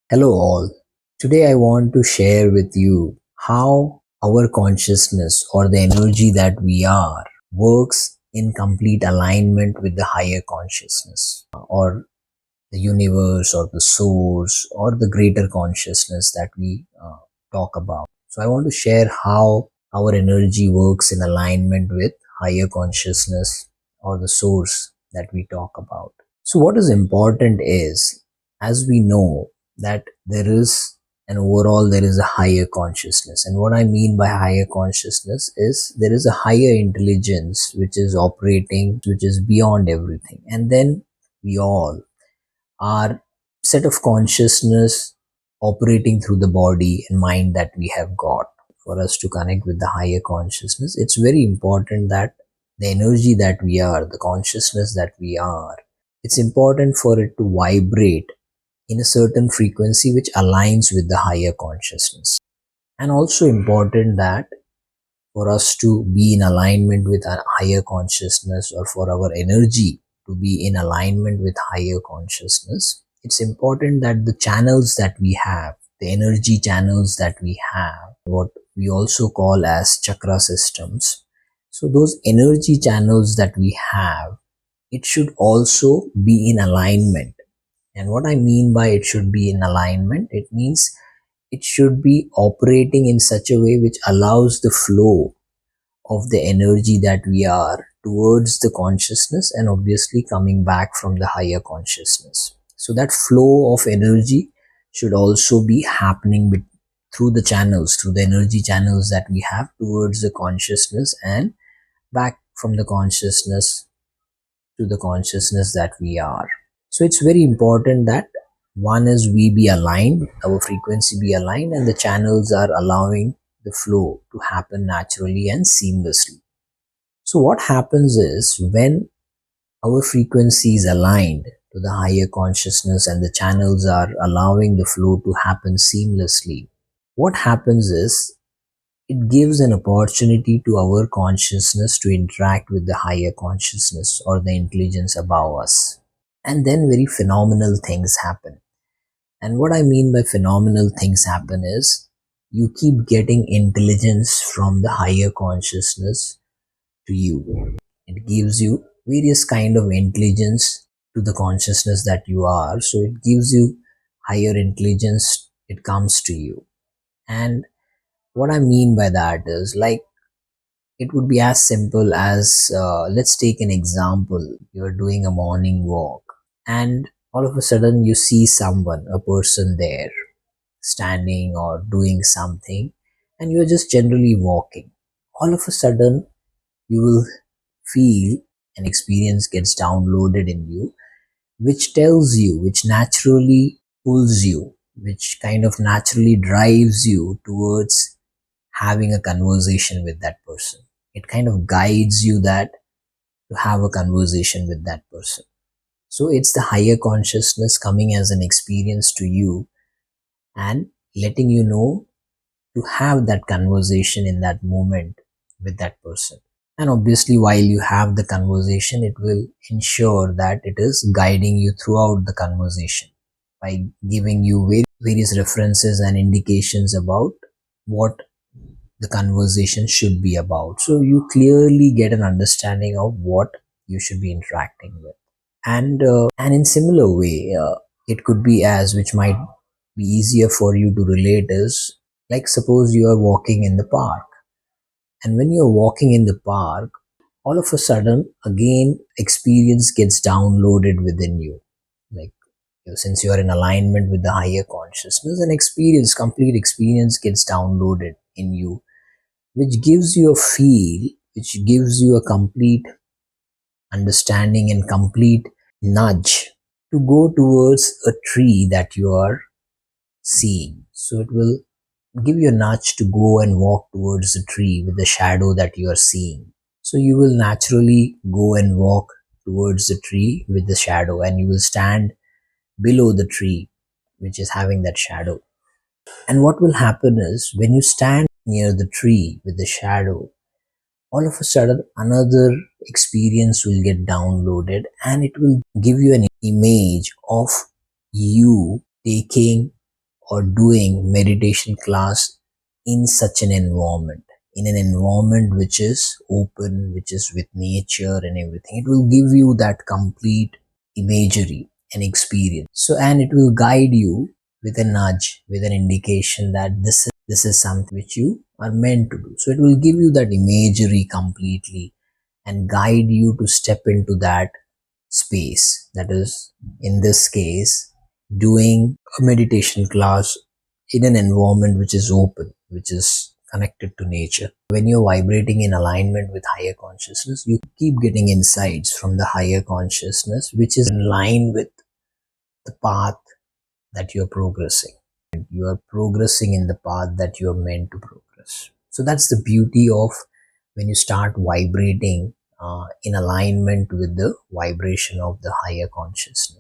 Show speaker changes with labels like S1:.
S1: Hello all. Today I want to share with you how our consciousness or the energy that we are works in complete alignment with the higher consciousness or the universe or the source or the greater consciousness that we talk about. So I want to share how our energy works in alignment with higher consciousness or the source that we talk about. So what is important is, as we know, that there is a higher consciousness. And what I mean by higher consciousness is there is a higher intelligence which is operating, which is beyond everything. And then we all are set of consciousness operating through the body and mind that we have got. For us to connect with the higher consciousness, it's very important that the energy that we are, the consciousness that we are, it's important for it to vibrate in a certain frequency which aligns with the higher consciousness. And also important that for us to be in alignment with a higher consciousness, or for our energy to be in alignment with higher consciousness, it's important that the channels that we have, the energy channels that we have, what we also call as chakra systems, so those energy channels that we have, it should also be in alignment. And what I mean by it should be in alignment, it means it should be operating in such a way which allows the flow of the energy that we are towards the consciousness, and obviously coming back from the higher consciousness. So that flow of energy should also be happening through the channels, through the energy channels that we have towards the consciousness, and back from the consciousness to the consciousness that we are. So it's very important that one is we be aligned, our frequency be aligned, and the channels are allowing the flow to happen naturally and seamlessly. So what happens is, when our frequency is aligned to the higher consciousness and the channels are allowing the flow to happen seamlessly, what happens is it gives an opportunity to our consciousness to interact with the higher consciousness or the intelligence above us. And then very phenomenal things happen. And what I mean by phenomenal things happen is, you keep getting intelligence from the higher consciousness to you. It gives you various kind of intelligence to the consciousness that you are. So it gives you higher intelligence, it comes to you. And what I mean by that is, like, it would be as simple as, let's take an example. You're doing a morning walk, and all of a sudden you see someone, a person there, standing or doing something, and you're just generally walking. All of a sudden, you will feel an experience gets downloaded in you, which tells you, which naturally pulls you, which kind of naturally drives you towards having a conversation with that person. It kind of guides you that to have a conversation with that person. So it's the higher consciousness coming as an experience to you and letting you know to have that conversation in that moment with that person. And obviously, while you have the conversation, it will ensure that it is guiding you throughout the conversation by giving you various references and indications about what the conversation should be about. So you clearly get an understanding of what you should be interacting with. And in similar way, it could be as, which might be easier for you to relate, is like, suppose you are walking in the park, and when you're walking in the park, all of a sudden again experience gets downloaded within you. Like, since you are in alignment with the higher consciousness, an experience, complete experience gets downloaded in you, which gives you a feel, which gives you a complete understanding and complete nudge to go towards a tree that you are seeing. So it will give you a nudge to go and walk towards the tree with the shadow that you are seeing. So you will naturally go and walk towards the tree with the shadow, and you will stand below the tree which is having that shadow. And what will happen is, when you stand near the tree with the shadow, all of a sudden another experience will get downloaded, and it will give you an image of you taking or doing meditation class in such an environment, in an environment which is open, which is with nature and everything. It will give you that complete imagery and experience. So, and it will guide you with a nudge, with an indication that this is something which you are meant to do. So it will give you that imagery completely and guide you to step into that space. That is, in this case, doing a meditation class in an environment which is open, which is connected to nature. When you're vibrating in alignment with higher consciousness, you keep getting insights from the higher consciousness, which is in line with the path that you're progressing. You are progressing in the path that you're meant to progress. So that's the beauty of when you start vibrating in alignment with the vibration of the higher consciousness.